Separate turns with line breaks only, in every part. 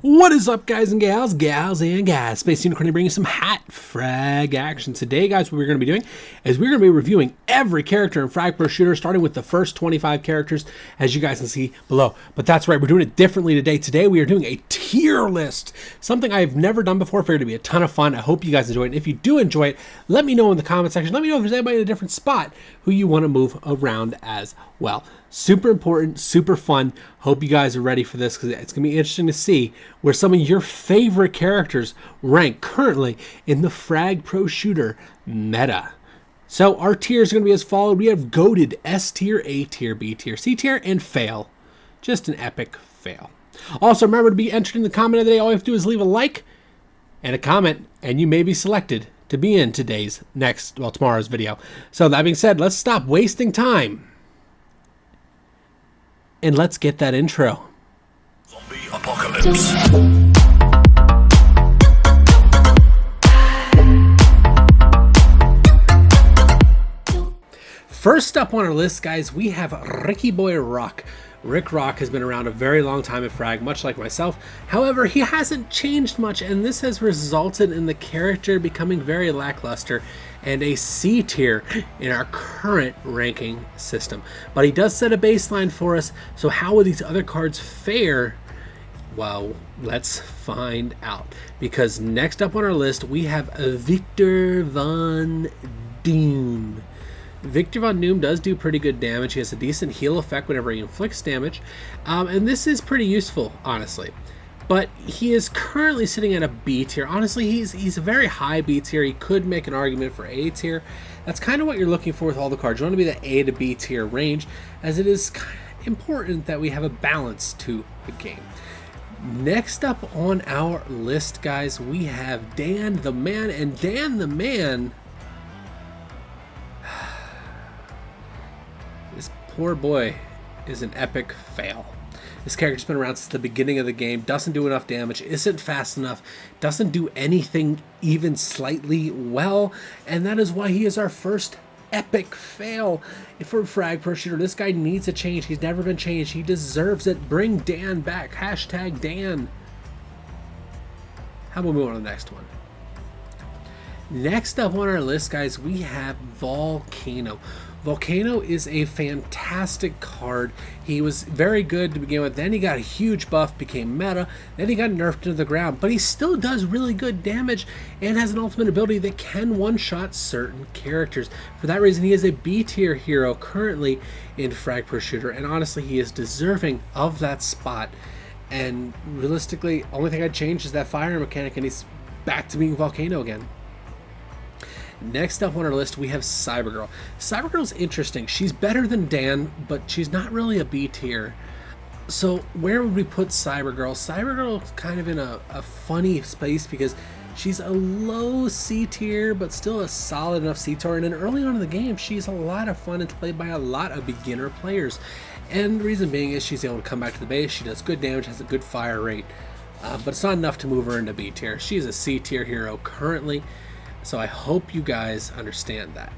What is up, guys and gals and guys? Space Unicorn bringing you some hot frag action. Today, guys, what we're going to be doing is we're going to be reviewing every character in FRAG Pro Shooter, starting with the first 25 characters, as you guys can see below. But that's right, we're doing it differently today. Today, we are doing a tier list, something I've never done before. Figured it'd be a ton of fun. I hope you guys enjoy it. And if you do enjoy it, let me know in the comment section. Let me know if there's anybody in a different spot who you want to move around as well. Super important, super fun. Hope you guys are ready for this because it's going to be interesting to see where some of your favorite characters rank currently in the FRAG Pro Shooter meta. So our tiers are going to be as follows. We have goated, S tier, A tier, B tier, C tier, and fail. Just an epic fail. Also, remember to be entered in the comment of the day. All you have to do is leave a like and a comment, and you may be selected to be in tomorrow's video. So that being said, let's stop wasting time. And let's get that intro.
Zombie apocalypse.
First up on our list, guys, we have Ricky Boy Rock. Rick Rock has been around a very long time at FRAG, much like myself. However, he hasn't changed much, and this has resulted in the character becoming very lackluster and a C tier in our current ranking system. But he does set a baseline for us, so how will these other cards fare? Well, let's find out. Because next up on our list, we have Victor Von Doom. Victor Von Doom does do pretty good damage. He has a decent heal effect whenever he inflicts damage. And this is pretty useful, honestly. But he is currently sitting at a B tier. Honestly, he's a very high B tier. He could make an argument for A tier. That's kind of what you're looking for with all the cards. You want to be the A to B tier range, as it is important that we have a balance to the game. Next up on our list, guys, we have Dan the Man. And Dan the Man, this poor boy is an epic fail. This character's been around since the beginning of the game, doesn't do enough damage, isn't fast enough, doesn't do anything even slightly well, and that is why he is our first epic fail for FRAG Pro Shooter. This guy needs a change. He's never been changed. He deserves it. Bring Dan back. Hashtag Dan. How about we move on to the next one? Next up on our list, guys, we have Volcano. Volcano is a fantastic card. He was very good to begin with, then he got a huge buff, became meta, then he got nerfed into the ground, but he still does really good damage and has an ultimate ability that can one-shot certain characters. For that reason, he is a B tier hero currently in FRAG Pro Shooter, and honestly, he is deserving of that spot. And realistically, only thing I'd change is that fire mechanic, and he's back to being Volcano again. Next up on our list, we have Cybergirl. Cybergirl's interesting. She's better than Dan, but she's not really a B tier. So where would we put Cybergirl? Cybergirl's kind of in a funny space because she's a low C tier, but still a solid enough C tier. And then early on in the game, she's a lot of fun. It's played by a lot of beginner players. And the reason being is she's able to come back to the base. She does good damage, has a good fire rate, but it's not enough to move her into B tier. She's a C tier hero currently. So I hope you guys understand that.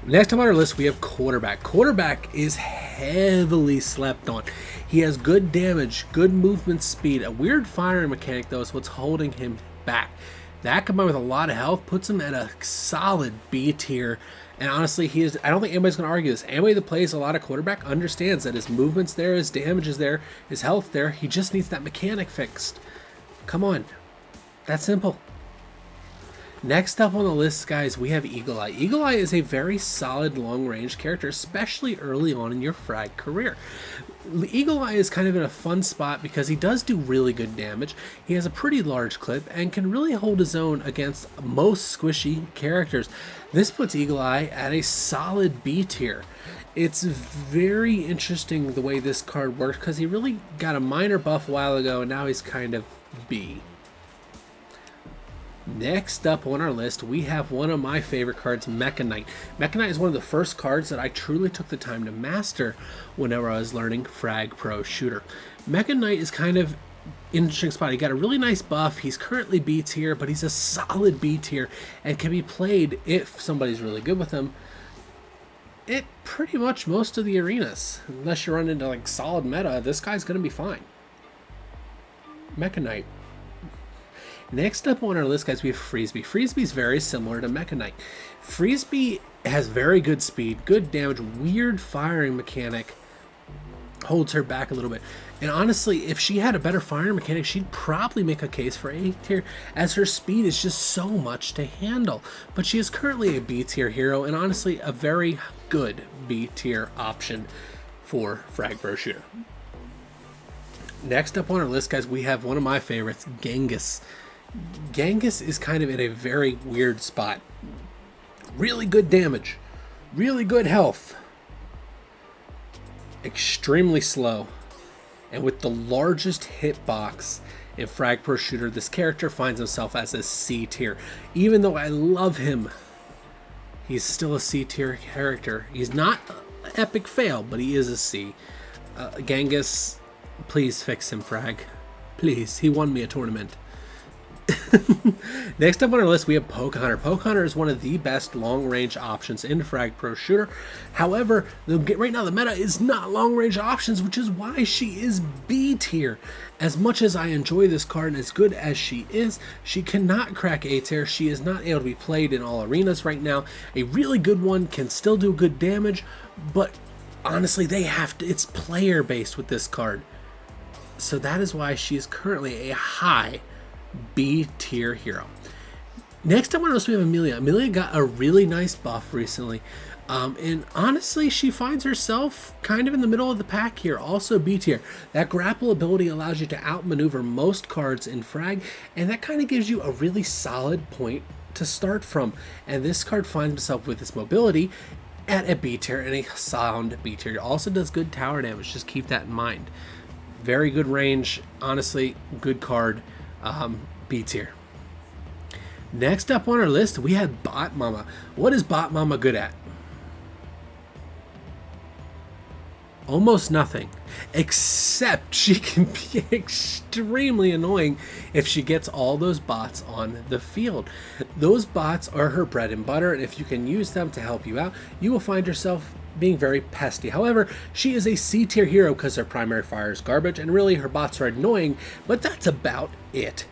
Next up on our list, we have Quarterback. Quarterback is heavily slept on. He has good damage, good movement speed. A weird firing mechanic, though, is what's holding him back. That combined with a lot of health puts him at a solid B tier. And honestly, I don't think anybody's going to argue this. Anybody that plays a lot of Quarterback understands that his movement's there, his damage is there, his health there. He just needs that mechanic fixed. Come on. That's simple. Next up on the list, guys, we have Eagle Eye. Eagle Eye is a very solid long-range character, especially early on in your FRAG career. Eagle Eye is kind of in a fun spot because he does do really good damage. He has a pretty large clip and can really hold his own against most squishy characters. This puts Eagle Eye at a solid B tier. It's very interesting the way this card works because he really got a minor buff a while ago and now he's kind of B. Next up on our list, we have one of my favorite cards, Mecha Knight. Mecha Knight is one of the first cards that I truly took the time to master whenever I was learning FRAG Pro Shooter. Mecha Knight is kind of interesting spot. He got a really nice buff. He's currently B tier, but he's a solid B tier and can be played, if somebody's really good with him, at pretty much most of the arenas. Unless you run into like solid meta, this guy's going to be fine. Mecha Knight. Next up on our list, guys, we have Freesby. Freesby is very similar to Mecha Knight. Freesby has very good speed, good damage, weird firing mechanic, holds her back a little bit. And honestly, if she had a better firing mechanic, she'd probably make a case for A tier, as her speed is just so much to handle. But she is currently a B tier hero, and honestly, a very good B tier option for FRAG Pro Shooter. Next up on our list, guys, we have one of my favorites, Genghis. Genghis is kind of in a very weird spot. Really good damage, really good health, extremely slow, and with the largest hitbox in FRAG Pro Shooter, this character finds himself as a C tier. Even though I love him, he's still a C tier character. He's not an epic fail, but he is a C. Genghis, please fix him, FRAG. Please, he won me a tournament. Next up on our list, we have Poke Hunter. Poke Hunter is one of the best long-range options in FRAG Pro Shooter. However, right now the meta is not long-range options, which is why she is B tier. As much as I enjoy this card and as good as she is, she cannot crack A tier. She is not able to be played in all arenas right now. A really good one can still do good damage, but honestly, they have to. It's player-based with this card. So that is why she is currently a high B tier hero. Next up on our list, we have Amelia. Amelia got a really nice buff recently, and honestly, she finds herself kind of in the middle of the pack here, also B tier. That grapple ability allows you to outmaneuver most cards in Frag, and that kind of gives you a really solid point to start from. And this card finds itself with its mobility at a B tier and a sound B tier. It also does good tower damage, just keep that in mind. Very good range, honestly, good card. B tier. Next up on our list, we have Bot Mama. What is Bot Mama good at? Almost nothing, except she can be extremely annoying if she gets all those bots on the field. Those bots are her bread and butter, and if you can use them to help you out, you will find yourself being very pesty. However, she is a C tier hero because her primary fire is garbage, and really her bots are annoying, but that's about it.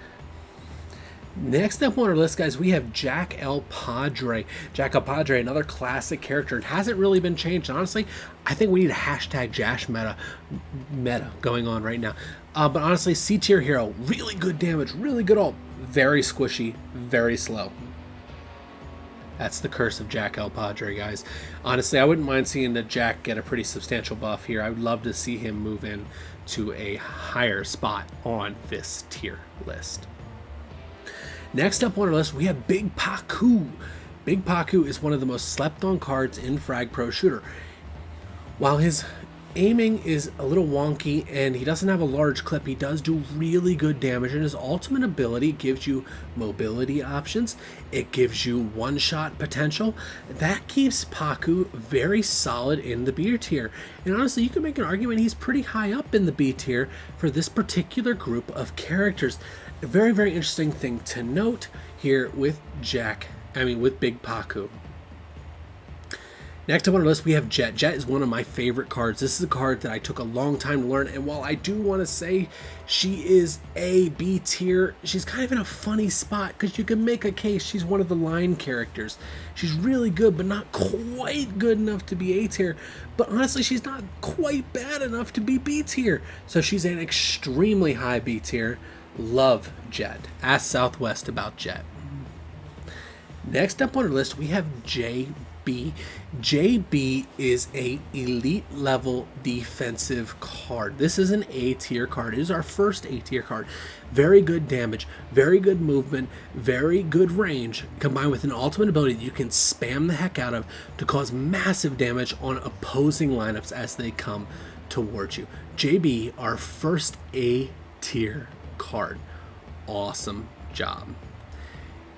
Next up on our list, guys, we have Jack El Padre. Jack El Padre, another classic character. It hasn't really been changed. Honestly, I think we need a hashtag Jash meta going on right now. But honestly, C tier hero, really good damage, really good ult, very squishy, very slow. That's the curse of Jack El Padre, guys. Honestly, I wouldn't mind seeing the Jack get a pretty substantial buff here. I would love to see him move in to a higher spot on this tier list. Next up on our list, we have Big Paku. Big Paku is one of the most slept on cards in FRAG Pro Shooter. While his aiming is a little wonky and he doesn't have a large clip, he does do really good damage, and his ultimate ability gives you mobility options. It gives you one-shot potential. That keeps Paku very solid in the B tier. And honestly, you can make an argument he's pretty high up in the B tier for this particular group of characters. A very, very interesting thing to note here with with Big Paku. Next up on our list, we have Jet. Jet is one of my favorite cards. This is a card that I took a long time to learn, and while I do want to say she is a B tier, she's kind of in a funny spot because you can make a case she's one of the line characters. She's really good, but not quite good enough to be A tier. But honestly, she's not quite bad enough to be B tier. So she's an extremely high B tier. Love Jet. Ask Southwest about Jet. Next up on our list, we have JB. JB is a elite level defensive card. This is an A tier card. It is our first A tier card. Very good damage, very good movement, very good range, combined with an ultimate ability that you can spam the heck out of to cause massive damage on opposing lineups as they come towards you. JB, our first A tier card. Awesome job.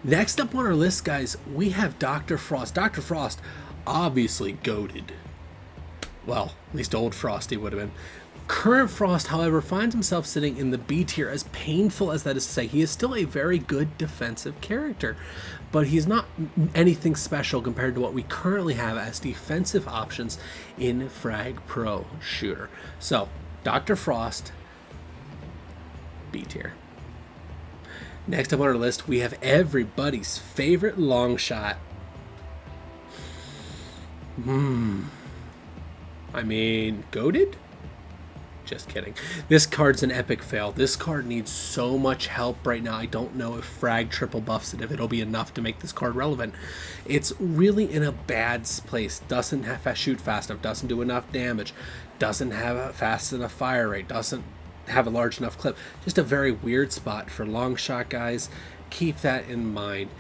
Next up on our list, guys, we have Dr. Frost. Dr. Frost, obviously goated. Well, at least old Frosty would have been. Current Frost, however, finds himself sitting in the B tier. As painful as that is to say, he is still a very good defensive character, but he's not anything special compared to what we currently have as defensive options in FRAG Pro Shooter. So, Dr. Frost, B tier. Next up on our list, we have everybody's favorite long shot. I mean, goated? Just kidding. This card's an epic fail. This card needs so much help right now. I don't know if Frag triple buffs it, if it'll be enough to make this card relevant. It's really in a bad place. Doesn't shoot fast enough, doesn't do enough damage, doesn't have a fast enough fire rate, doesn't have a large enough clip. Just a very weird spot for long shot, guys. Keep that in mind.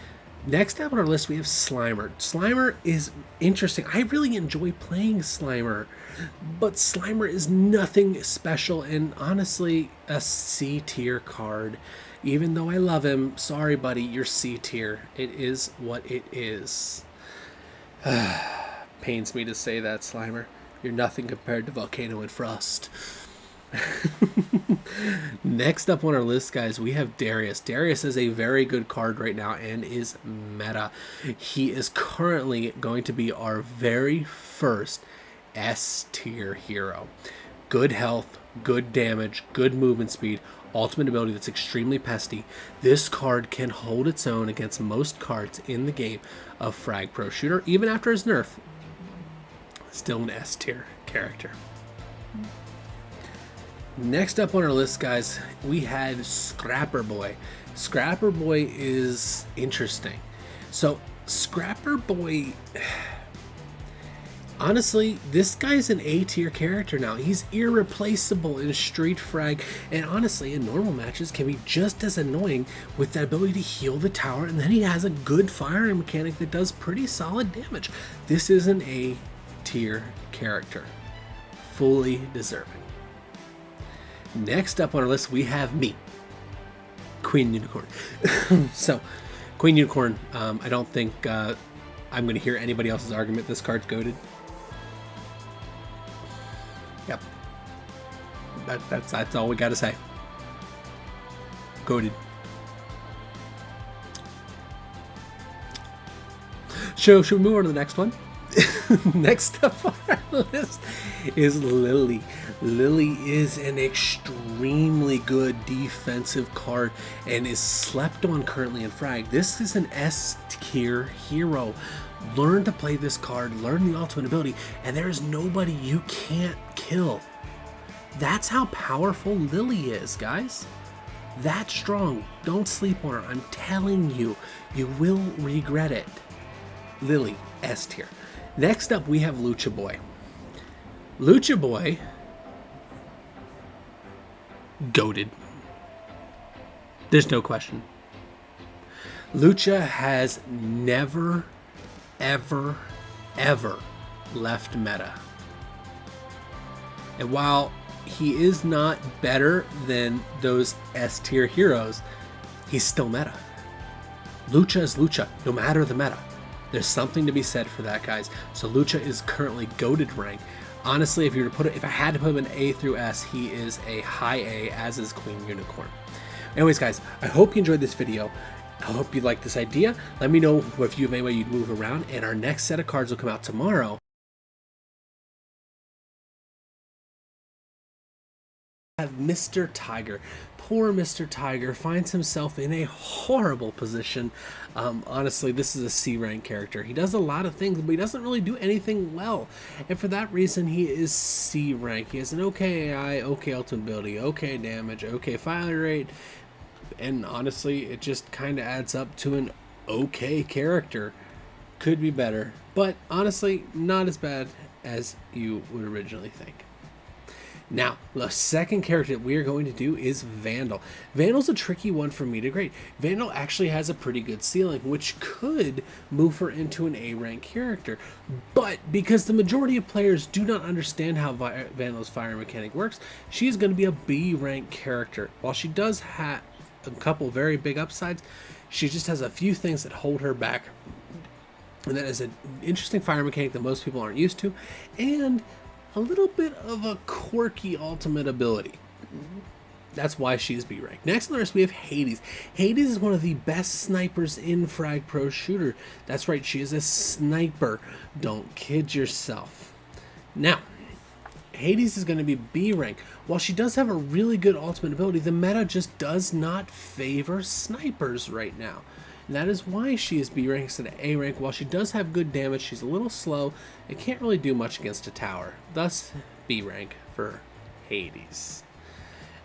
Next up on our list, we have Slimer. Slimer is interesting. I really enjoy playing Slimer, but Slimer is nothing special and honestly a C tier card. Even though I love him, sorry buddy, you're C tier. It is what it is. Pains me to say that, Slimer. You're nothing compared to Volcano and Frost. Next up on our list, guys, we have Darius. Darius is a very good card right now and is meta. He is currently going to be our very first S tier hero. Good health, good damage, good movement speed, ultimate ability that's extremely pesty. This card can hold its own against most cards in the game of FRAG Pro Shooter, even after his nerf. Still an S tier character. Next up on our list, guys, we had Scrapper Boy. Scrapper Boy is interesting. So, Scrapper Boy, honestly, this guy's an A tier character now. He's irreplaceable in Street Frag, and honestly, in normal matches, can be just as annoying with the ability to heal the tower, and then he has a good firing mechanic that does pretty solid damage. This is an A tier character. Fully deserving. Next up on our list, we have me, Queen Unicorn. So, Queen Unicorn, I don't think I'm going to hear anybody else's argument. This card's goated. Yep. That's all we got to say. Goated. Should we move on to the next one? Next up on our list is Lily. Lily is an extremely good defensive card and is slept on currently in Frag. This is an S tier hero. Learn to play this card, learn the ultimate ability, and there is nobody you can't kill. That's how powerful Lily is, guys. That strong. Don't sleep on her. I'm telling you, you will regret it. Lily, S tier. Next up, we have Lucha Boy. Lucha Boy, goated. There's no question. Lucha has never, ever, ever left meta. And while he is not better than those S tier heroes, he's still meta. Lucha is Lucha, no matter the meta. There's something to be said for that, guys. So Lucha is currently goated rank. Honestly, if I had to put him in A through S, he is a high A, as is Queen Unicorn. Anyways, guys, I hope you enjoyed this video. I hope you like this idea. Let me know if you have any way you'd move around, and our next set of cards will come out tomorrow. Have Mr. Tiger. Poor Mr. Tiger finds himself in a horrible position. Honestly, this is a C rank character. He does a lot of things, but he doesn't really do anything well. And for that reason, he is C rank. He has an okay AI, okay ultimate ability, okay damage, okay fire rate. And honestly, it just kind of adds up to an okay character. Could be better, but honestly, not as bad as you would originally think. Now, the second character that we are going to do is Vandal. Vandal's a tricky one for me to grade. Vandal actually has a pretty good ceiling, which could move her into an A rank character. But because the majority of players do not understand how Vandal's fire mechanic works, she's going to be a B rank character. While she does have a couple very big upsides, she just has a few things that hold her back. And that is an interesting fire mechanic that most people aren't used to, and a little bit of a quirky ultimate ability. That's why she's B rank. Next on the list, we have Hades. Hades is one of the best snipers in FRAG Pro Shooter. That's right, she is a sniper. Don't kid yourself. Now, Hades is going to be B rank. While she does have a really good ultimate ability, the meta just does not favor snipers right now. And that is why she is B rank instead of A rank. While she does have good damage, she's a little slow and can't really do much against a tower. Thus, B rank for Hades.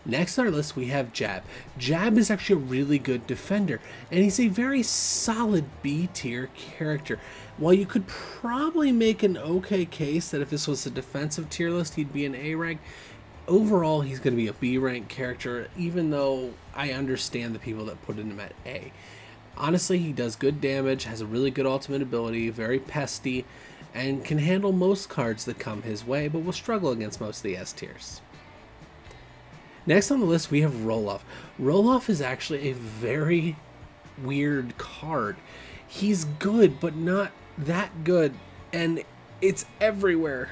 Next on our list, we have Jab. Jab is actually a really good defender, and he's a very solid B tier character. While you could probably make an okay case that if this was a defensive tier list, he'd be an A rank, overall he's going to be a B rank character, even though I understand the people that put him at A. Honestly, he does good damage, has a really good ultimate ability, very pesty, and can handle most cards that come his way, but will struggle against most of the S tiers. Next on the list, we have Roloff. Roloff is actually a very weird card. He's good, but not that good, and it's everywhere.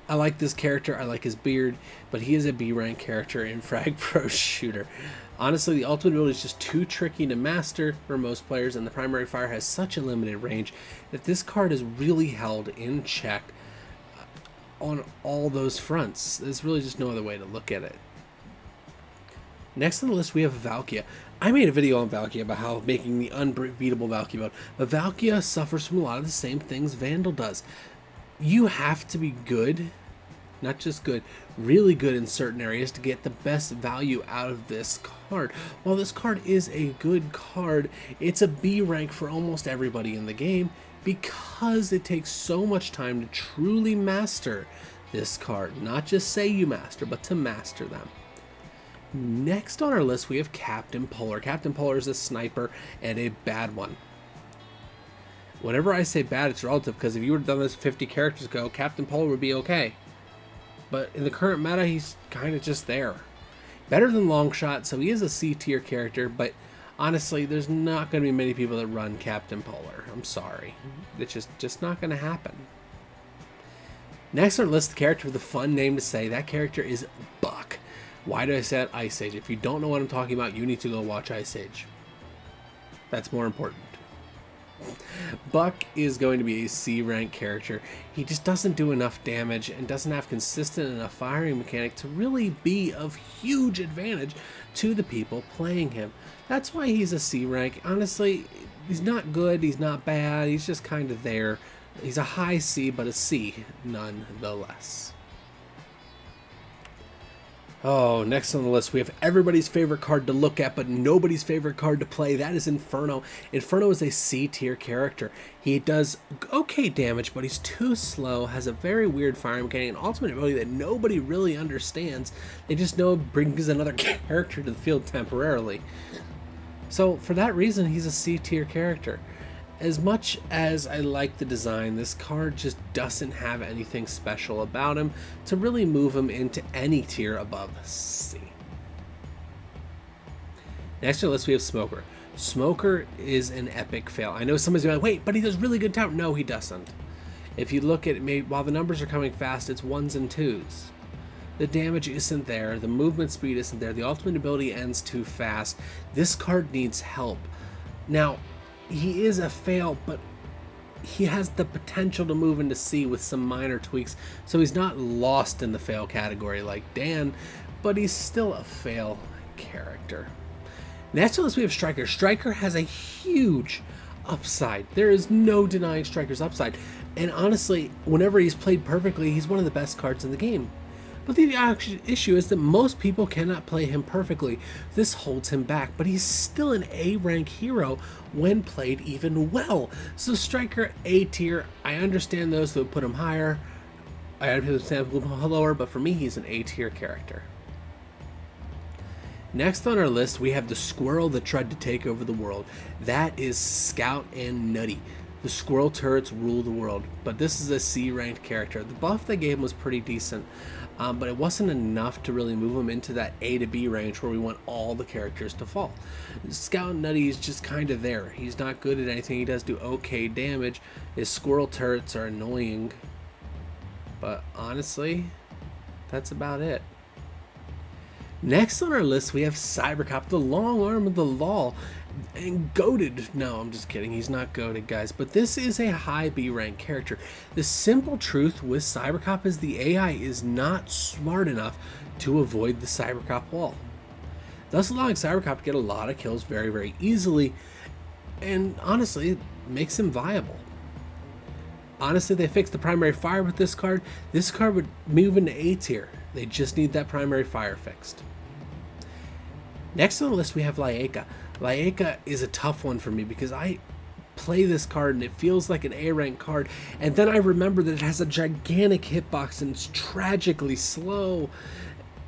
I like this character, I like his beard, but he is a B rank character in FRAG Pro Shooter. Honestly, the ultimate ability is just too tricky to master for most players, and the primary fire has such a limited range that this card is really held in check on all those fronts. There's really just no other way to look at it. Next on the list, we have Valkia. I made a video on Valkia about how making the unbeatable Valkia mode, but Valkia suffers from a lot of the same things Vandal does. You have to be good, not just good, really good in certain areas to get the best value out of this card. While this card is a good card, it's a B rank for almost everybody in the game, because it takes so much time to truly master this card. Not just say you master, but to master them. Next on our list, we have Captain Polar. Captain Polar is a sniper and a bad one. Whenever I say bad, it's relative, because if you would have done this 50 characters ago, Captain Polar would be okay. But in the current meta, he's kind of just there. Better than Longshot, so he is a C tier character, but honestly, there's not going to be many people that run Captain Polar. I'm sorry. It's just not going to happen. Next on our list, the character with a fun name to say, that character is Buck. Why did I say that? Ice Age. If you don't know what I'm talking about, you need to go watch Ice Age. That's more important. Buck is going to be a C rank character. He just doesn't do enough damage and doesn't have consistent enough firing mechanic to really be of huge advantage to the people playing him. That's why he's a C rank. Honestly, he's not good, he's not bad, he's just kind of there. He's a high C, but a C nonetheless. Oh, next on the list, we have everybody's favorite card to look at, but nobody's favorite card to play. That is Inferno. Inferno is a C tier character. He does okay damage, but he's too slow, has a very weird firing mechanic, an ultimate ability that nobody really understands. They just know it brings another character to the field temporarily. So for that reason, he's a C tier character. As much as I like the design, this card just doesn't have anything special about him to really move him into any tier above C. Next on the list, we have Smoker. Smoker is an epic fail. I know somebody's going to be like, wait, but he does really good tower. No, he doesn't. If you look at it, while the numbers are coming fast, it's 1s and 2s. The damage isn't there, the movement speed isn't there, the ultimate ability ends too fast. This card needs help. Now, he is a fail, but he has the potential to move into C with some minor tweaks, so he's not lost in the fail category like Dan, but he's still a fail character. Next on this, we have Striker. Striker has a huge upside. There is no denying Striker's upside, and honestly, whenever he's played perfectly, he's one of the best cards in the game. But the actual issue is that most people cannot play him perfectly. This holds him back, but he's still an A rank hero when played even well. So Striker A tier, I understand those that would put him higher. I understand people put him lower, but for me, he's an A tier character. Next on our list, we have the squirrel that tried to take over the world. That is Scout and Nutty. The squirrel turrets rule the world, but this is a C ranked character. The buff they gave him was pretty decent, but it wasn't enough to really move him into that A to B range where we want all the characters to fall. Scout Nutty is just kind of there. He's not good at anything. He does do okay damage. His squirrel turrets are annoying, but honestly, that's about it. Next on our list, we have CyberCop, the long arm of the law. And goated. No, I'm just kidding. He's not goated, guys. But this is a high B rank character. The simple truth with CyberCop is the AI is not smart enough to avoid the CyberCop wall, thus allowing CyberCop to get a lot of kills very, very easily. And honestly, it makes him viable. Honestly, they fixed the primary fire with this card. This card would move into A tier. They just need that primary fire fixed. Next on the list, we have Laika. Laika is a tough one for me because I play this card and it feels like an A rank card. And then I remember that it has a gigantic hitbox and it's tragically slow.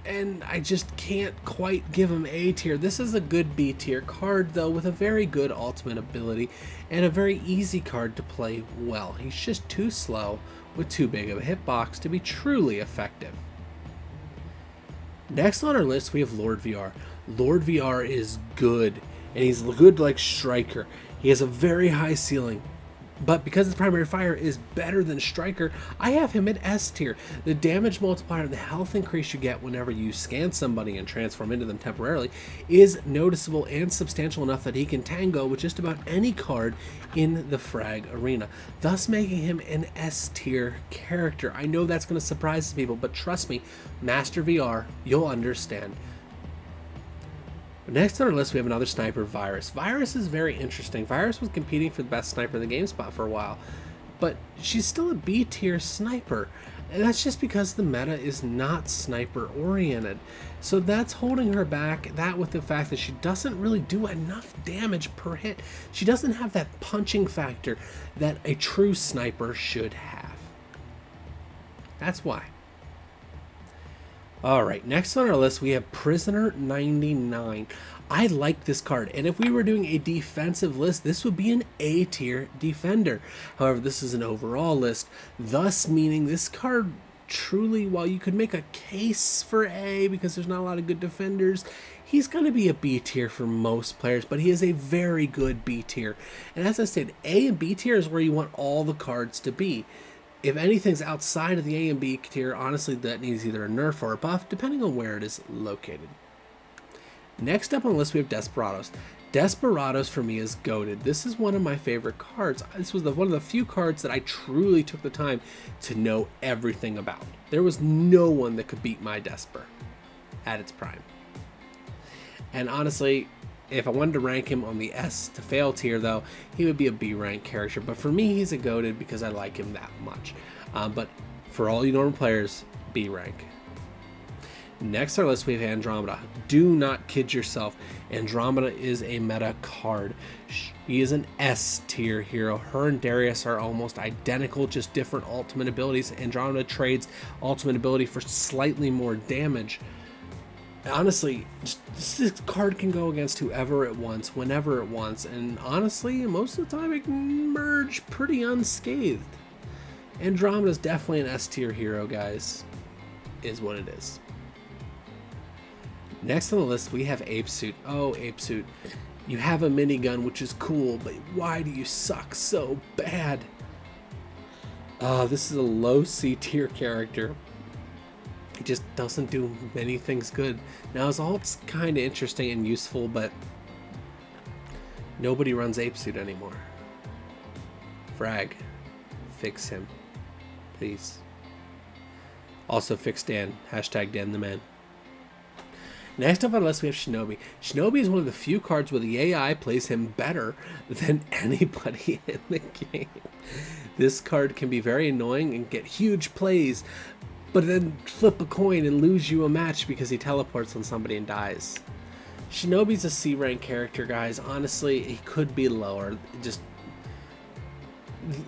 And I just can't quite give him A tier. This is a good B tier card though, with a very good ultimate ability and a very easy card to play well. He's just too slow with too big of a hitbox to be truly effective. Next on our list, we have Lord VR. Lord VR is good, and he's good like Striker. He has a very high ceiling, but because the primary fire is better than Striker, I have him at S tier. The damage multiplier, the health increase you get whenever you scan somebody and transform into them temporarily is noticeable and substantial enough that he can tango with just about any card in the frag arena, thus making him an S tier character. I know that's going to surprise people, but trust me, Master VR, you'll understand. Next on our list, we have another sniper, Virus. Virus is very interesting. Virus was competing for the best sniper in the game spot for a while, but she's still a B tier sniper, and that's just because the meta is not sniper oriented. So that's holding her back, that with the fact that she doesn't really do enough damage per hit. She doesn't have that punching factor that a true sniper should have. That's why. Alright, next on our list we have Prisoner 99. I like this card, and if we were doing a defensive list, this would be an A tier defender. However, this is an overall list, thus meaning this card truly, while you could make a case for A because there's not a lot of good defenders, he's going to be a B tier for most players, but he is a very good B tier. And as I said, A and B tier is where you want all the cards to be. If anything's outside of the A and B tier, honestly, that needs either a nerf or a buff, depending on where it is located. Next up on the list, we have Desperados. Desperados for me is goated. This is one of my favorite cards. This was one of the few cards that I truly took the time to know everything about. There was no one that could beat my Desper at its prime. And honestly, if I wanted to rank him on the S to fail tier though, he would be a B rank character. But for me, he's a goated because I like him that much. But for all you normal players, B rank. Next on our list, we have Andromeda. Do not kid yourself. Andromeda is a meta card. He is an S tier hero. Her and Darius are almost identical, just different ultimate abilities. Andromeda trades ultimate ability for slightly more damage. Honestly, this card can go against whoever it wants, whenever it wants, and honestly, most of the time it can merge pretty unscathed. Andromeda is definitely an S tier hero, guys, is what it is. Next on the list, we have Ape Suit. Oh, Ape Suit, you have a minigun, which is cool, but why do you suck so bad? This is a low C tier character. He just doesn't do many things good. Now his ult's kind of interesting and useful, but nobody runs Ape Suit anymore. Frag, fix him, please. Also fix Dan. Hashtag Dan the man. Next up on the list, we have Shinobi. Shinobi is one of the few cards where the AI plays him better than anybody in the game. This card can be very annoying and get huge plays, but then flip a coin and lose you a match because he teleports on somebody and dies. Shinobi's a C rank character, guys. Honestly, he could be lower. Just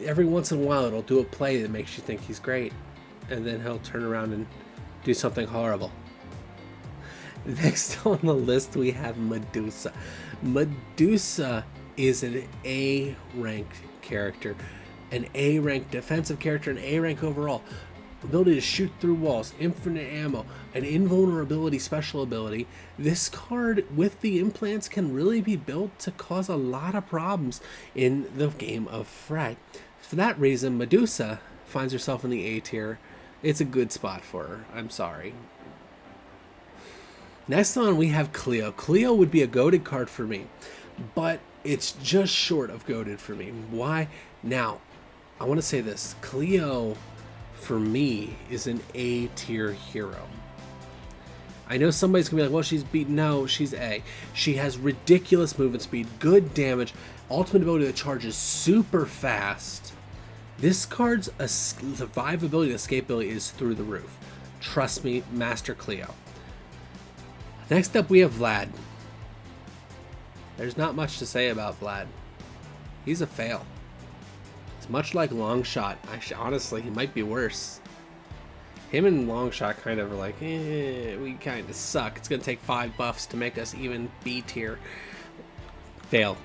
every once in a while it'll do a play that makes you think he's great, and then he'll turn around and do something horrible. Next on the list, we have Medusa. Medusa is an A rank character, an A rank defensive character, an A rank overall. Ability to shoot through walls, infinite ammo, an invulnerability special ability. This card with the implants can really be built to cause a lot of problems in the game of Frag. For that reason, Medusa finds herself in the A tier. It's a good spot for her. I'm sorry. Next on, we have Cleo. Cleo would be a goated card for me. but it's just short of goated for me. Why? Now, I want to say this. Cleo, for me, is an A tier hero. I know somebody's going to be like, well, she's B. No, she's A. She has ridiculous movement speed, good damage, ultimate ability that charges super fast. This card's survivability and escapability is through the roof. Trust me, Master Cleo. Next up, we have Vlad. There's not much to say about Vlad. He's a fail. It's much like Longshot. Actually, honestly, he might be worse. Him and Longshot kind of are like, we kind of suck. It's going to take 5 buffs to make us even B tier. Fail.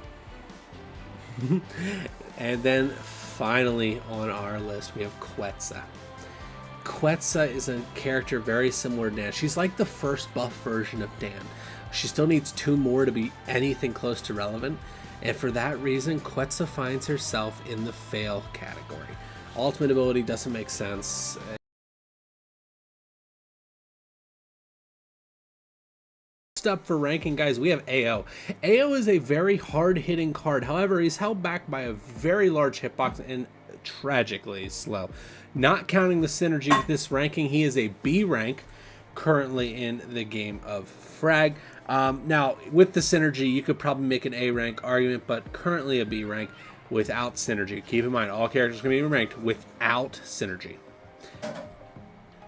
And then finally on our list, we have Quetzal. Quetzal is a character very similar to Dan. She's like the first buff version of Dan. She still needs 2 more to be anything close to relevant. And for that reason, Quetzal finds herself in the fail category. Ultimate ability doesn't make sense. Up for ranking, guys, we have AO. AO is a very hard-hitting card. However, he's held back by a very large hitbox and tragically slow. Not counting the synergy with this ranking, he is a B rank currently in the game of Frag. Now, with the synergy, you could probably make an A rank argument, but currently a B rank without synergy. Keep in mind, all characters can be ranked without synergy.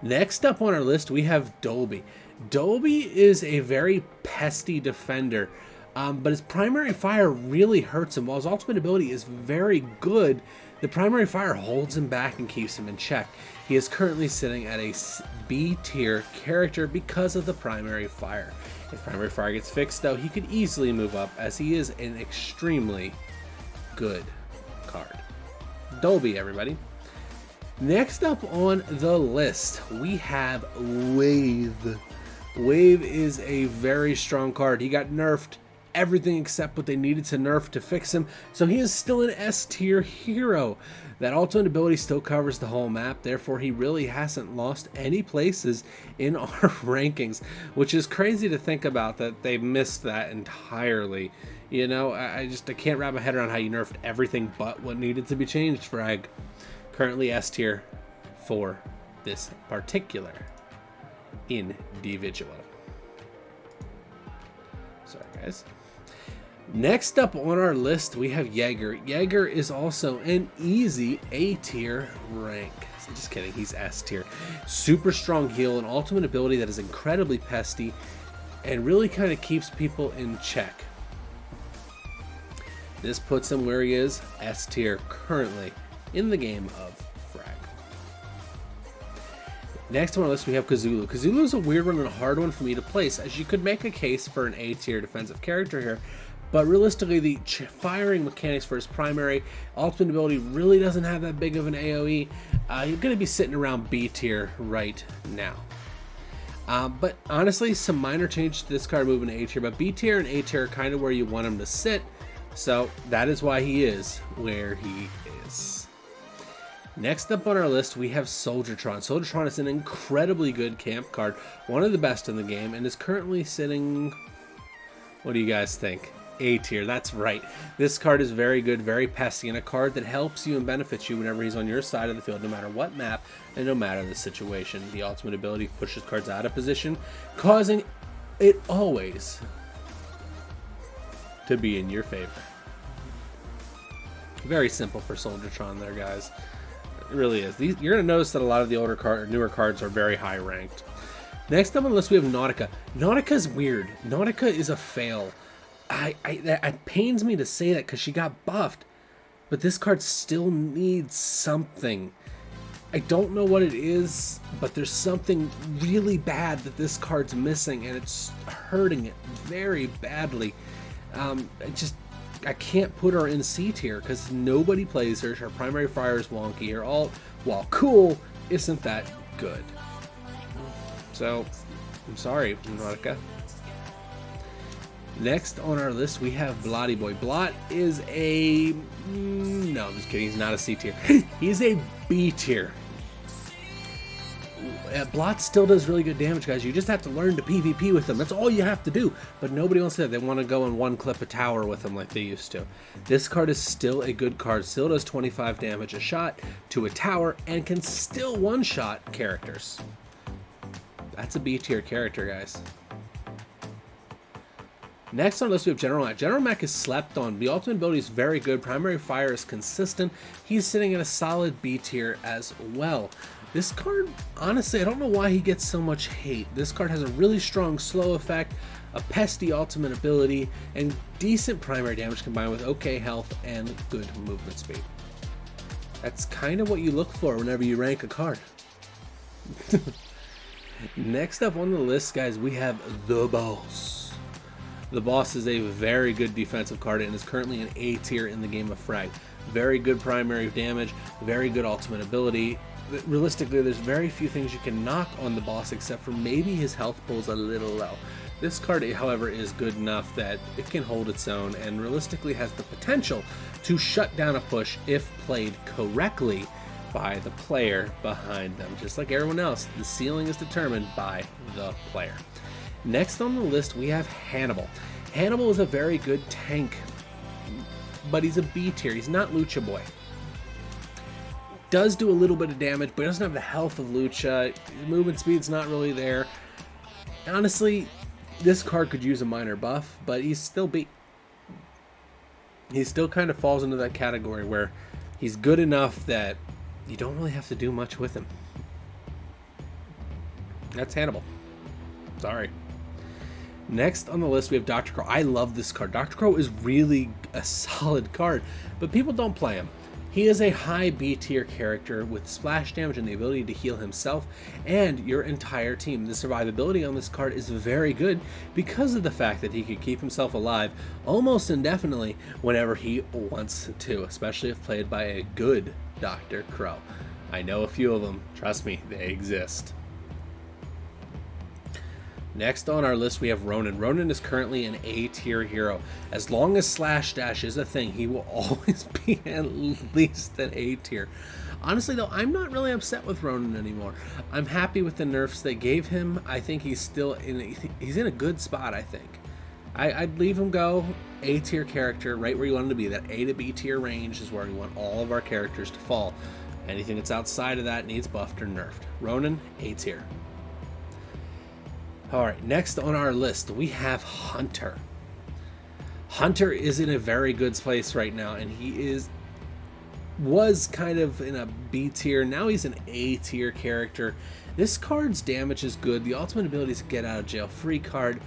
Next up on our list, we have Dolby. Dolby is a very pesty defender, but his primary fire really hurts him. While his ultimate ability is very good, the primary fire holds him back and keeps him in check. He is currently sitting at a B tier character because of the primary fire. If primary fire gets fixed, though, he could easily move up, as he is an extremely good card. Dolby, everybody. Next up on the list, we have Wave. Wave is a very strong card. He got nerfed everything except what they needed to nerf to fix him, so he is still an S tier hero. That ultimate ability still covers the whole map, therefore he really hasn't lost any places in our rankings, which is crazy to think about, that they missed that entirely. You know, I can't wrap my head around how you nerfed everything but what needed to be changed. Frag. Currently S tier for this particular individual. Sorry, guys. Next up on our list, we have Jaeger. Jaeger is also an easy A tier rank. Just kidding, he's S tier. Super strong heal, an ultimate ability that is incredibly pesty and really kind of keeps people in check. This puts him where he is, S tier currently in the game of Frag. Next on our list, we have Cthulhu. Cthulhu is a weird one and a hard one for me to place, as you could make a case for an A tier defensive character here, but realistically the firing mechanics for his primary ultimate ability really doesn't have that big of an AoE. You're going to be sitting around B tier right now. But honestly, some minor changes to this card moving to A tier, but B tier and A tier are kind of where you want him to sit, so that is why he is where he is. Next up on our list, we have Soldiertron. Soldiertron is an incredibly good camp card, one of the best in the game, and is currently sitting, what do you guys think? A tier, that's right. This card is very good, very pesty, and a card that helps you and benefits you whenever he's on your side of the field, no matter what map and no matter the situation. The ultimate ability pushes cards out of position, causing it always to be in your favor. Very simple for Soldiertron there, guys. It really is. You're going to notice that a lot of the newer cards are very high ranked. Next up on the list, we have Nautica. Nautica is weird. Nautica is a fail. It pains me to say that because she got buffed, but this card still needs something. I don't know what it is, but there's something really bad that this card's missing, and it's hurting it very badly. I can't put her in C tier because nobody plays her. Her primary fire is wonky. Her ult, while cool, isn't that good. So, I'm sorry, Nautica. Next on our list, we have Blotty Boy. Blot is a... no, I'm just kidding. He's not a C tier. He's a B tier. Blot still does really good damage, guys. You just have to learn to PvP with them. That's all you have to do. But nobody wants to. They want to go and one-clip a tower with them like they used to. This card is still a good card. Still does 25 damage a shot to a tower and can still one-shot characters. That's a B tier character, guys. Next on the list, we have General Mac. General Mac is slept on. The ultimate ability is very good. Primary fire is consistent. He's sitting in a solid B tier as well. This card, honestly, I don't know why he gets so much hate. This card has a really strong slow effect, a pesty ultimate ability, and decent primary damage combined with okay health and good movement speed. That's kind of what you look for whenever you rank a card. Next up on the list, guys, we have the Boss. The Boss is a very good defensive card and is currently an A tier in the game of Frag. Very good primary damage, very good ultimate ability. Realistically, there's very few things you can knock on the Boss except for maybe his health pool's a little low. This card, however, is good enough that it can hold its own and realistically has the potential to shut down a push if played correctly by the player behind them. Just like everyone else, the ceiling is determined by the player. Next on the list, we have Hannibal. Hannibal is a very good tank, but he's a B tier. He's not Lucha Boy. Does do a little bit of damage, but he doesn't have the health of Lucha. His movement speed's not really there. Honestly, this card could use a minor buff, but he's still B. He still kind of falls into that category where he's good enough that you don't really have to do much with him. That's Hannibal. Sorry. Next on the list, we have Dr. Crow. I love this card. Dr. Crow is really a solid card, but people don't play him. He is a high B tier character with splash damage and the ability to heal himself and your entire team. The survivability on this card is very good because of the fact that he can keep himself alive almost indefinitely whenever he wants to, especially if played by a good Dr. Crow. I know a few of them. Trust me, they exist. Next on our list, we have Ronin. Ronin is currently an A tier hero. As long as slash dash is a thing, he will always be at least an A tier. Honestly, though, I'm not really upset with Ronin anymore. I'm happy with the nerfs they gave him. I think he's still he's in a good spot, I think. I'd leave him go. A tier character, right where you want him to be. That A to B tier range is where we want all of our characters to fall. Anything that's outside of that needs buffed or nerfed. Ronin, A tier. Alright, next on our list, we have Hunter. Hunter is in a very good place right now, and he was kind of in a B tier. Now he's an A tier character. This card's damage is good. The ultimate ability is a get out of jail free card.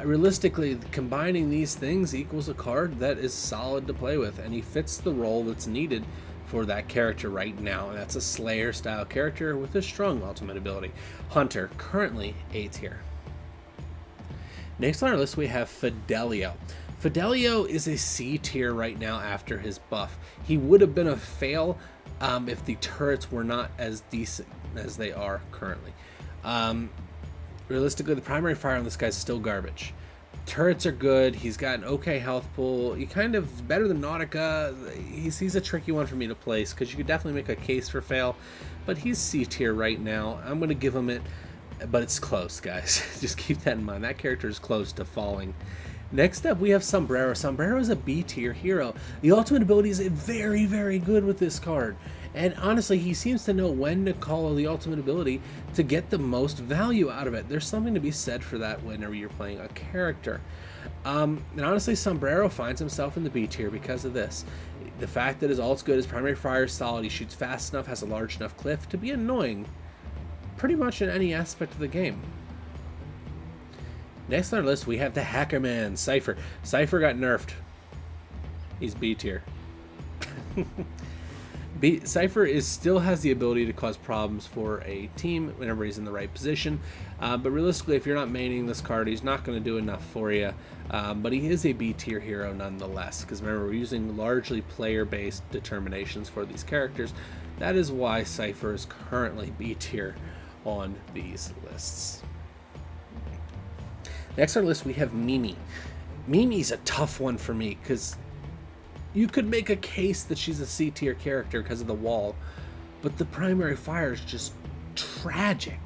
Realistically, combining these things equals a card that is solid to play with, and he fits the role that's needed for that character right now, and that's a Slayer style character with a strong ultimate ability. Hunter, currently A tier. Next on our list, we have Fidelio. Fidelio is a C tier right now after his buff. He would have been a fail if the turrets were not as decent as they are currently. Realistically, the primary fire on this guy's still garbage. Turrets are good. He's got an okay health pool. He kind of better than Nautica. He's a tricky one for me to place because you could definitely make a case for fail, but he's C tier right now. I'm going to give him it. But it's close, guys. Just keep that in mind. That character is close to falling. Next up, we have Sombrero. Sombrero is a B tier hero. The ultimate ability is very, very good with this card. And honestly, he seems to know when to call the ultimate ability to get the most value out of it. There's something to be said for that whenever you're playing a character. And honestly, Sombrero finds himself in the B tier because of this. The fact that his ult's good, his primary fire is solid, he shoots fast enough, has a large enough cliff to be annoying pretty much in any aspect of the game. Next on our list, we have the Hacker Man, Cypher. Cypher got nerfed. He's B tier. Cypher still has the ability to cause problems for a team whenever he's in the right position, but realistically, if you're not maining this card, he's not going to do enough for you. But he is a B tier hero nonetheless, because remember, we're using largely player-based determinations for these characters. That is why Cypher is currently B tier on these lists. Next on our list, we have Mimi. Mimi's a tough one for me because you could make a case that she's a C tier character because of the wall, but the primary fire is just tragic.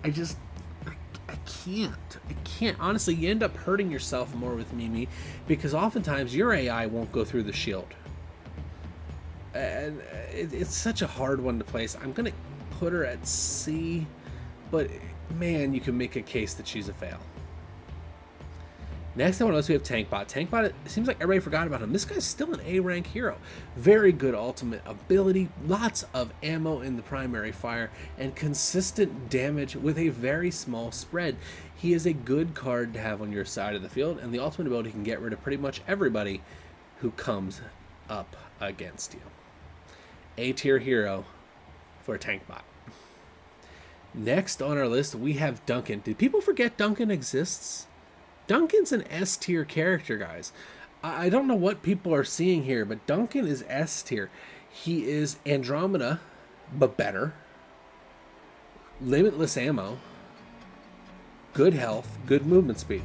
I can't. I can't. Honestly, you end up hurting yourself more with Mimi because oftentimes your AI won't go through the shield. And it's such a hard one to place. I'm going to put her at C, but man, you can make a case that she's a fail. Next on our list, we have Tankbot. Tankbot, it seems like everybody forgot about him. This guy's still an A rank hero. Very good ultimate ability, lots of ammo in the primary fire, and consistent damage with a very small spread. He is a good card to have on your side of the field, and the ultimate ability can get rid of pretty much everybody who comes up against you. A tier hero for a Tankbot. Next on our list, we have Duncan. Did people forget Duncan exists? Duncan's an S tier character, guys. I don't know what people are seeing here, but Duncan is S tier. He is Andromeda, but better. Limitless ammo. Good health. Good movement speed.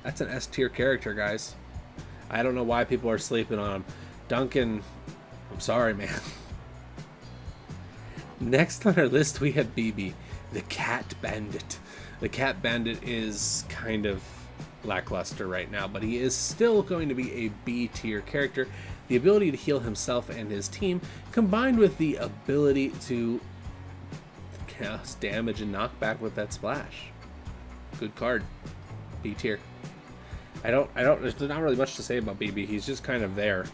That's an S tier character, guys. I don't know why people are sleeping on him. Duncan, I'm sorry, man. Next on our list, we have BB, the Cat Bandit. The Cat Bandit is kind of lackluster right now, but he is still going to be a B tier character. The ability to heal himself and his team, combined with the ability to cast damage and knockback with that splash. Good card. B tier. There's not really much to say about BB. He's just kind of there.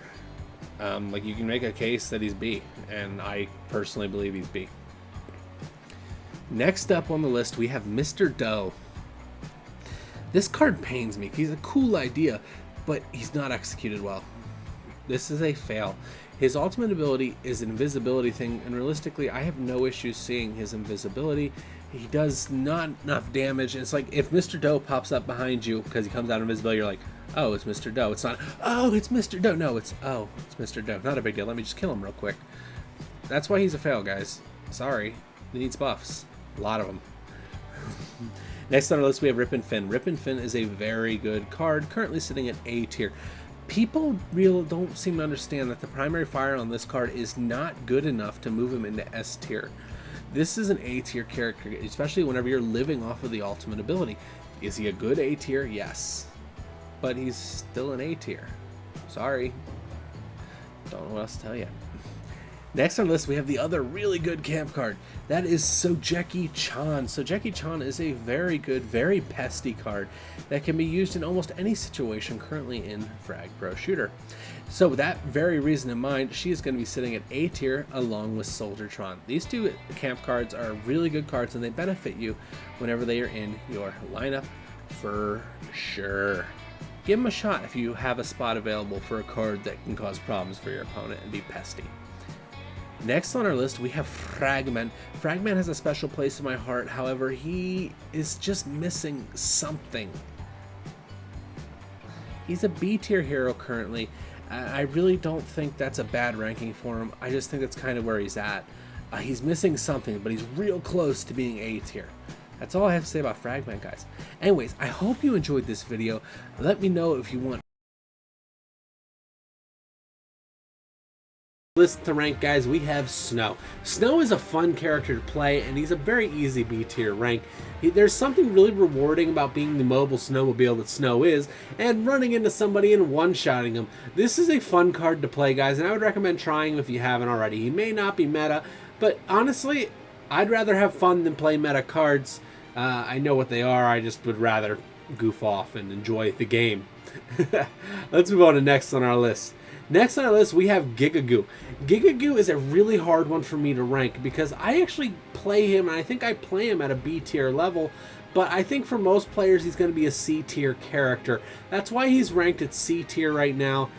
Like, you can make a case that he's B, and I personally believe he's B. Next up on the list, we have Mr. Doe. This card pains me. He's a cool idea, but he's not executed well. This is a fail. His ultimate ability is an invisibility thing, and realistically, I have no issues seeing his invisibility. He does not enough damage. It's like if Mr. Doe pops up behind you because he comes out of invisibility, you're like, oh, it's Mr. Doe. It's not, oh, it's Mr. Doe. No, it's, oh, it's Mr. Doe. Not a big deal. Let me just kill him real quick. That's why he's a fail, guys. Sorry. He needs buffs. A lot of them. Next on our list, we have Rip and Finn. Rip and Finn is a very good card, currently sitting at A tier. People really don't seem to understand that the primary fire on this card is not good enough to move him into S tier. This is an A tier character, especially whenever you're living off of the ultimate ability. Is he a good A tier? Yes. But he's still an A tier. Sorry. Don't know what else to tell you. Next on the list, we have the other really good camp card. That is Sojeki-chan. Sojeki-chan is a very good, very pesty card that can be used in almost any situation currently in FRAG Pro Shooter. So with that very reason in mind, she is going to be sitting at A tier along with Soldiertron. These two camp cards are really good cards, and they benefit you whenever they are in your lineup for sure. Give them a shot if you have a spot available for a card that can cause problems for your opponent and be pesty. Next on our list, we have Fragman. Fragman has a special place in my heart. However, he is just missing something. He's a B tier hero currently. I really don't think that's a bad ranking for him. I just think that's kind of where he's at. He's missing something, but he's real close to being A tier. That's all I have to say about Fragman, guys. Anyways, I hope you enjoyed this video. Let me know if you want list to rank, guys. We have Snow. Snow is a fun character to play, and he's a very easy B tier rank. There's something really rewarding about being the mobile snowmobile that Snow is, and running into somebody and one-shotting them. This is a fun card to play, guys, and I would recommend trying him if you haven't already. He may not be meta, but honestly, I'd rather have fun than play meta cards. I know what they are. I just would rather goof off and enjoy the game. Let's move on to next on our list. Next on our list, we have Gigagoo. Gigagoo is a really hard one for me to rank because I actually play him, and I think I play him at a B tier level, but I think for most players he's going to be a C tier character. That's why he's ranked at C tier right now.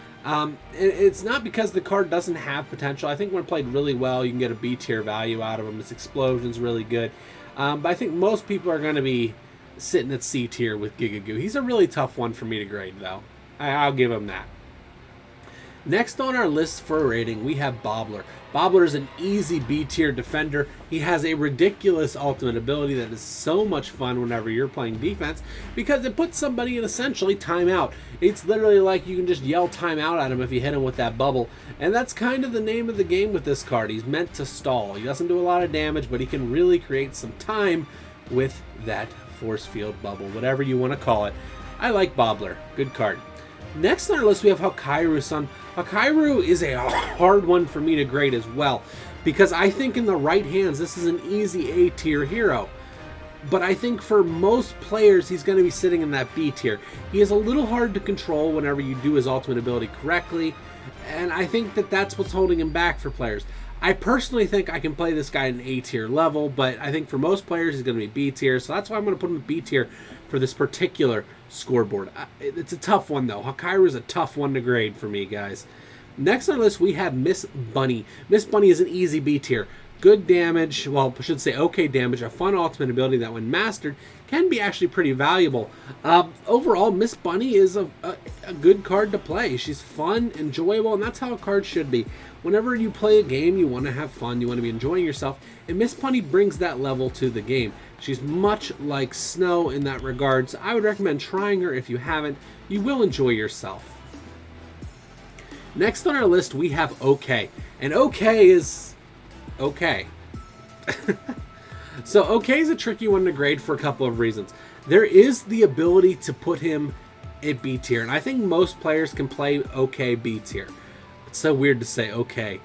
It's not because the card doesn't have potential. I think when played really well, you can get a B tier value out of him. His explosion's really good. But I think most people are going to be sitting at C tier with Gigagoo. He's a really tough one for me to grade, though. I'll give him that. Next on our list for a rating, we have Bobbler. Bobbler is an easy B tier defender. He has a ridiculous ultimate ability that is so much fun whenever you're playing defense because it puts somebody in essentially timeout. It's literally like you can just yell timeout at him if you hit him with that bubble. And that's kind of the name of the game with this card. He's meant to stall. He doesn't do a lot of damage, but he can really create some time with that force field bubble, whatever you want to call it. I like Bobbler. Good card. Next on our list, we have Hakairu-san. Hakairu is a hard one for me to grade as well, because I think in the right hands, this is an easy A tier hero. But I think for most players, he's going to be sitting in that B tier. He is a little hard to control whenever you do his ultimate ability correctly, and I think that that's what's holding him back for players. I personally think I can play this guy at an A tier level, but I think for most players, he's going to be B tier, so that's why I'm going to put him in B tier for this particular scoreboard. It's a tough one, though. Hakairu is a tough one to grade for me, guys. Next on the list, we have Miss Bunny. Miss Bunny is an easy B tier. Good damage, well, I should say okay damage, a fun ultimate ability that when mastered can be actually pretty valuable. Overall, Miss Bunny is a good card to play. She's fun, enjoyable, and that's how a card should be. Whenever you play a game, you want to have fun, you want to be enjoying yourself, and Miss Bunny brings that level to the game. She's much like Snow in that regard, so I would recommend trying her if you haven't. You will enjoy yourself. Next on our list, we have OK. And OK is okay. So OK is a tricky one to grade for a couple of reasons. There is the ability to put him at B tier, and I think most players can play OK B tier. It's so weird to say OK.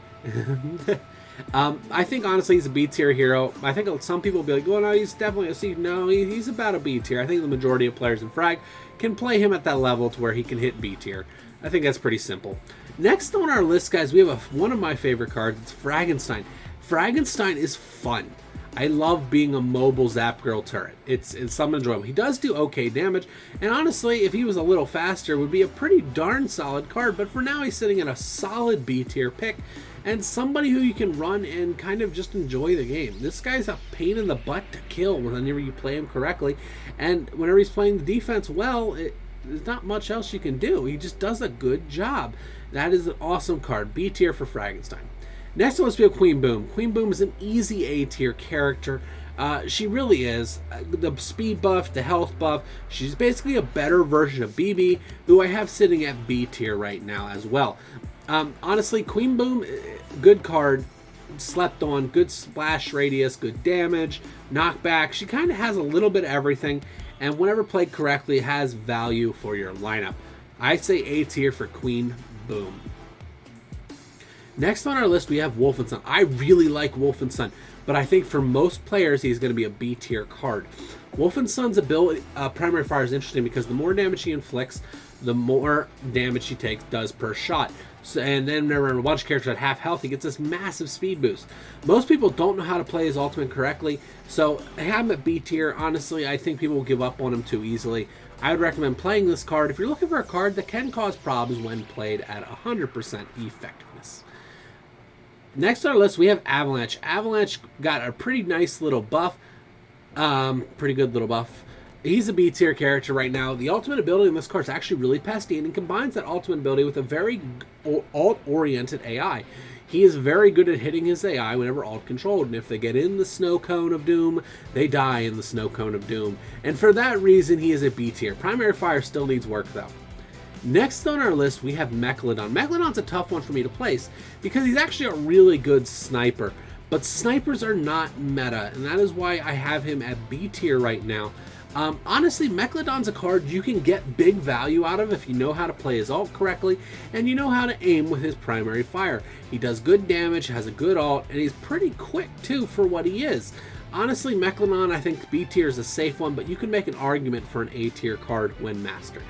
I think honestly he's a B tier hero. I think some people will be like, well, no, he's definitely a C. No, he's about a B tier. I think the majority of players in Frag can play him at that level to where he can hit B tier. I think that's pretty simple. Next on our list, guys, we have one of my favorite cards. It's Fragenstein. Fragenstein is fun. I love being a mobile Zap Girl turret. It's something enjoyable. He does do okay damage, and honestly, if he was a little faster, it would be a pretty darn solid card, but for now, he's sitting in a solid B tier pick, and somebody who you can run and kind of just enjoy the game. This guy's a pain in the butt to kill whenever you play him correctly, and whenever he's playing the defense well, there's not much else you can do. He just does a good job. That is an awesome card. B tier for Fragenstein. Next on, let's have Queen Boom. Queen Boom is an easy A tier character. She really is. The speed buff, the health buff. She's basically a better version of BB, who I have sitting at B tier right now as well. Honestly, Queen Boom, good card. Slept on, good splash radius, good damage, knockback. She kind of has a little bit of everything, and whenever played correctly, has value for your lineup. I say A tier for Queen Boom. Next on our list, we have Wolfenson. I really like Wolfenson, but I think for most players, he's going to be a B tier card. Wolfenson's ability, primary fire is interesting because the more damage he inflicts, the more damage he does per shot. So, and then whenever a bunch of characters at half health, he gets this massive speed boost. Most people don't know how to play his ultimate correctly, so I have him at B tier. Honestly, I think people will give up on him too easily. I would recommend playing this card if you're looking for a card that can cause problems when played at 100% effectiveness. Next on our list, we have Avalanche. Avalanche got a pretty nice little buff. Pretty good little buff. He's a B tier character right now. The ultimate ability in this card is actually really pesty and combines that ultimate ability with a very alt-oriented AI. He is very good at hitting his AI whenever alt-controlled, and if they get in the snow cone of doom, they die in the snow cone of doom. And for that reason, he is a B tier. Primary fire still needs work, though. Next on our list, we have Mechalodon. Mechalodon's a tough one for me to place because he's actually a really good sniper. But snipers are not meta, and that is why I have him at B tier right now. Honestly, Mechalodon's a card you can get big value out of if you know how to play his ult correctly and you know how to aim with his primary fire. He does good damage, has a good ult, and he's pretty quick too for what he is. Honestly, Mechalodon, I think B tier is a safe one, but you can make an argument for an A tier card when mastered.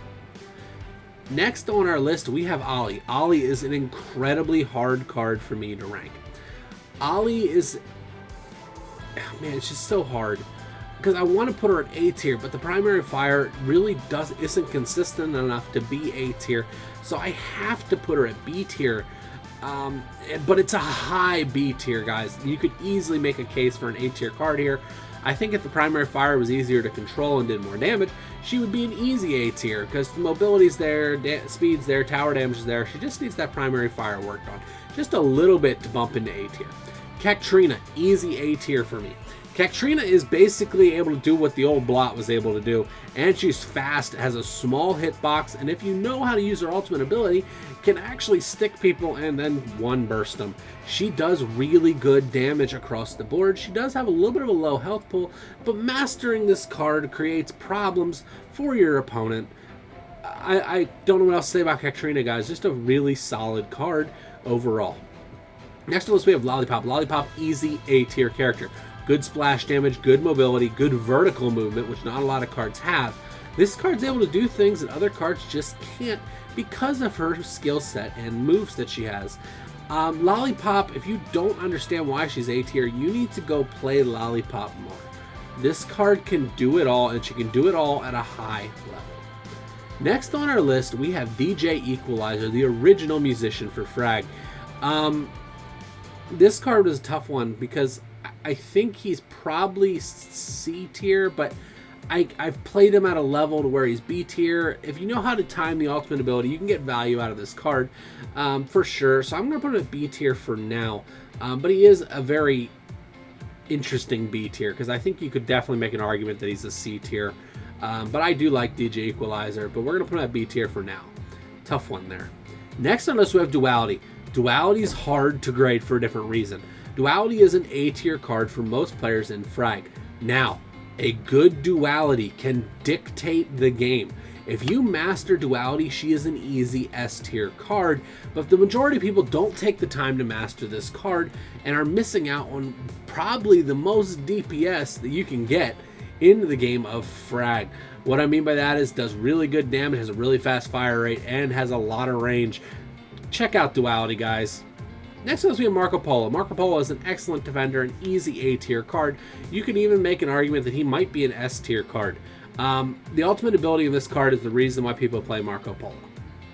Next on our list, we have Ollie. Ollie is an incredibly hard card for me to rank. Ollie is, oh man, it's just so hard because I want to put her at A tier, but the primary fire really isn't consistent enough to be A tier, so I have to put her at B tier. But it's a high B tier, guys. You could easily make a case for an A tier card here. I think if the primary fire was easier to control and did more damage, she would be an easy A tier because the mobility's there, speed's there, tower damage is there. She just needs that primary fire worked on just a little bit to bump into A tier. Katrina, easy A tier for me. Katrina is basically able to do what the old Blot was able to do, and she's fast, has a small hitbox, and if you know how to use her ultimate ability, can actually stick people and then one burst them. She does really good damage across the board. She does have a little bit of a low health pool, but mastering this card creates problems for your opponent. I don't know what else to say about Katrina, guys. Just a really solid card overall. Next on us we have Lollipop. Lollipop, easy A tier character. Good splash damage, good mobility, good vertical movement, which not a lot of cards have. This card's able to do things that other cards just can't because of her skill set and moves that she has. Lollipop, if you don't understand why she's A tier, you need to go play Lollipop more. This card can do it all, and she can do it all at a high level. Next on our list, we have DJ Equalizer, the original musician for FRAG. This card was a tough one because I think he's probably C tier, but I've played him at a level to where he's B tier. If you know how to time the ultimate ability, you can get value out of this card for sure. So I'm going to put him at B tier for now. But he is a very interesting B tier because I think you could definitely make an argument that he's a C tier. But I do like DJ Equalizer, but we're going to put him at B tier for now. Tough one there. Next on us, we have Duality. Duality is hard to grade for a different reason. Duality is an A tier card for most players in FRAG. Now, a good Duality can dictate the game. If you master Duality, she is an easy S tier card, but the majority of people don't take the time to master this card and are missing out on probably the most DPS that you can get in the game of FRAG. What I mean by that is does really good damage, has a really fast fire rate, and has a lot of range. Check out Duality, guys. Next up we have Marco Polo. Marco Polo is an excellent defender, an easy A tier card. You can even make an argument that he might be an S tier card. The ultimate ability of this card is the reason why people play Marco Polo.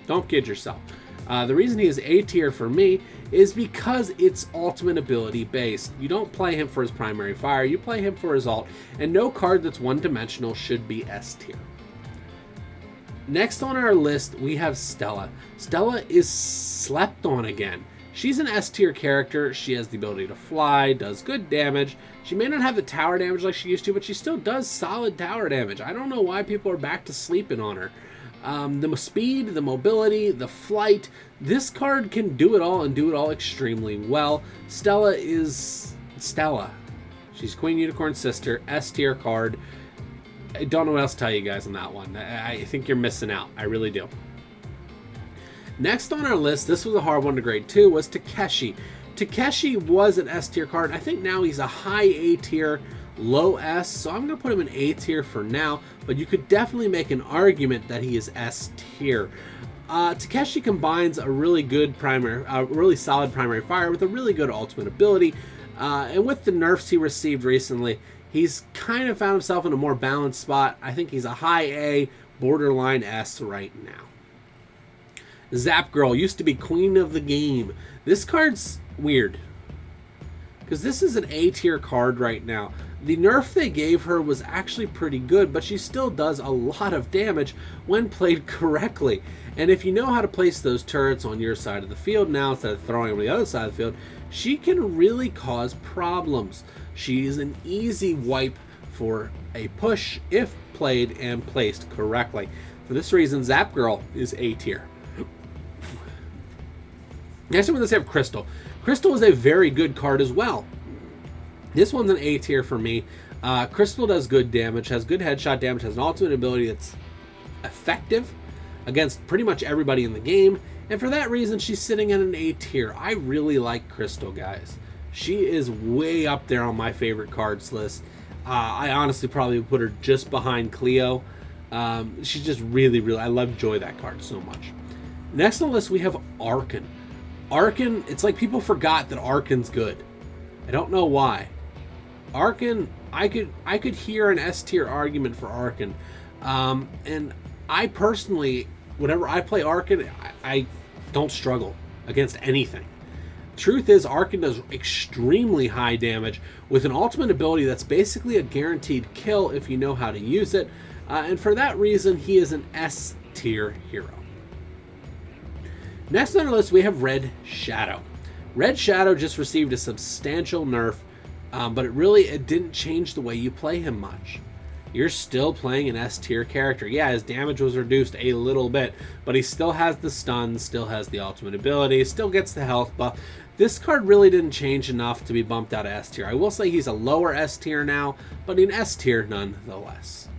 Don't kid yourself. The reason he is A tier for me is because it's ultimate ability based. You don't play him for his primary fire, you play him for his ult, and no card that's one-dimensional should be S tier. Next on our list, we have Stella. Stella is slept on again. She's an S tier character. She has the ability to fly, does good damage. She may not have the tower damage like she used to, but she still does solid tower damage. I don't know why people are back to sleeping on her. The speed, the mobility, the flight, this card can do it all and do it all extremely well. Stella is Stella. She's Queen Unicorn's sister, S tier card. I don't know what else to tell you guys on that one. I think you're missing out. I really do. Next on our list, this was a hard one to grade too, was Takeshi. Takeshi was an S tier card. I think now he's a high A tier, low S, so I'm going to put him in A tier for now, but you could definitely make an argument that he is S tier. Takeshi combines a really good really solid primary fire with a really good ultimate ability, and with the nerfs he received recently, he's kind of found himself in a more balanced spot. I think he's a high A, borderline S right now. Zap Girl used to be queen of the game. This card's weird because this is an A tier card right now. The nerf they gave her was actually pretty good, but she still does a lot of damage when played correctly. And if you know how to place those turrets on your side of the field now instead of throwing them on the other side of the field, she can really cause problems. She is an easy wipe for a push if played and placed correctly. For this reason, Zap Girl is A tier. Next one, let's have Crystal. Crystal is a very good card as well. This one's an A tier for me. Crystal does good damage, has good headshot damage, has an ultimate ability that's effective against pretty much everybody in the game, and for that reason, she's sitting at an A tier. I really like Crystal, guys. She is way up there on my favorite cards list. I honestly probably would put her just behind Cleo. She's just really, I love Joy, that card, so much. Next on the list, we have Arkan. Arkan, it's like people forgot that Arkan's good. I don't know why. Arkan, I could hear an S tier argument for Arkan. And I personally, whenever I play Arkan, I don't struggle against anything. Truth is, Arkin does extremely high damage with an ultimate ability that's basically a guaranteed kill if you know how to use it, and for that reason, he is an S tier hero. Next on our list, we have Red Shadow. Red Shadow just received a substantial nerf, but it didn't change the way you play him much. You're still playing an S tier character. Yeah, his damage was reduced a little bit, but he still has the stun, still has the ultimate ability, still gets the health buff. This card really didn't change enough to be bumped out of S tier. I will say he's a lower S tier now, but in S tier nonetheless.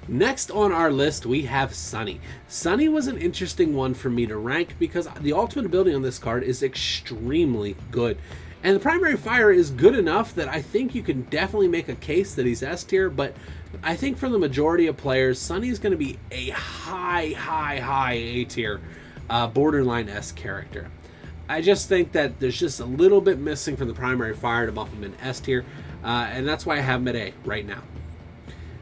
Next on our list, we have Sunny. Sunny was an interesting one for me to rank because the ultimate ability on this card is extremely good. And the primary fire is good enough that I think you can definitely make a case that he's S tier, but I think for the majority of players, Sunny's going to be a high A tier, borderline S character. I just think that there's just a little bit missing from the primary fire to bump him in S tier, and that's why I have him at A right now.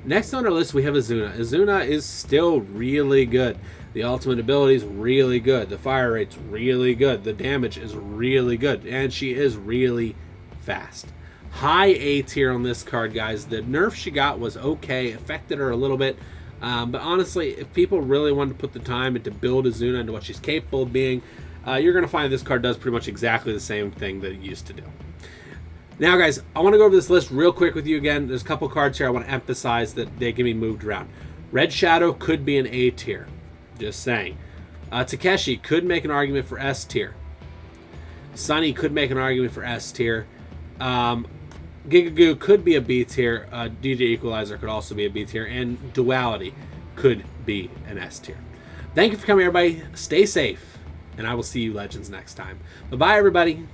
Next on our list, we have Azuna. Azuna is still really good. The ultimate ability is really good. The fire rate's really good. The damage is really good. And she is really fast. High A tier on this card, guys. The nerf she got was okay. Affected her a little bit. But honestly, if people really wanted to put the time into build Azuna into what she's capable of being, you're going to find this card does pretty much exactly the same thing that it used to do. Now, guys, I want to go over this list real quick with you again. There's a couple cards here I want to emphasize that they can be moved around. Red Shadow could be an A tier. Just saying. Takeshi could make an argument for S tier. Sunny could make an argument for S tier. Gigagoo could be a B tier. DJ Equalizer could also be a B tier. And Duality could be an S tier. Thank you for coming, everybody. Stay safe. And I will see you Legends next time. Bye-bye, everybody.